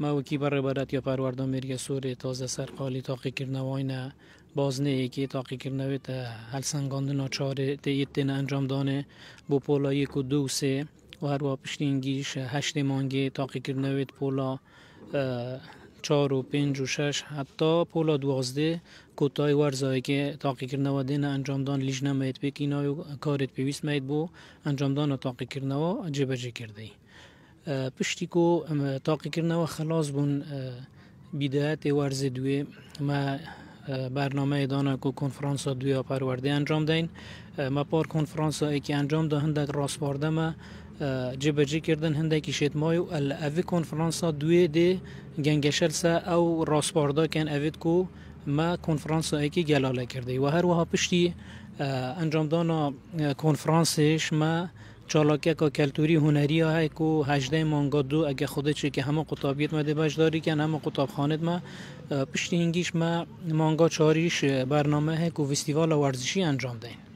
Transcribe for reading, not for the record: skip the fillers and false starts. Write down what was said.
ما وکی برابرت یا پروردگاری سوره تازه سرقالی تاقی کرنوای نه بازنه که تاقی کرنوی تا هل سنگاندن آچاره تیتن انجام دانه بو پولا 1 و 2 و 3 و هر با پشتینگیش 8 مانگی تاقی کرنوی پولا 4 و 5 و 6 حتی پولا 12 کوتای ورزایی که تاقی کرنوا دین انجام دان لیجنه مید بکینای و کارت پیویست مید بو انجام دان تاقی کرنوا جبجه کرده پشتی کو تاقی کرنوا خلاص بون بدايات ورز دوی ما برنامه دانه کو کنفرانس دوی پرورده انجام دین ما پار کنفرانس ای که انجام ده هندک راسپارده ما جبجه کردن هندکی شد مایو اوی کنفرانس دوی ده گنگشل سا او راسپارده کن اوید کو ما کنفرانس ای که گلاله کرده و هر وها پشتی انجام دانا کنفرانسش ما چالاکه که کلتوری هنری های که 18 مانگا دو اگه خودت چه که همه قطابیت ما دباش داری که همه قطاب خانت ما پشتی هنگیش ما مانگا چاریش برنامه های که فستیوال ورزشی انجام دهیم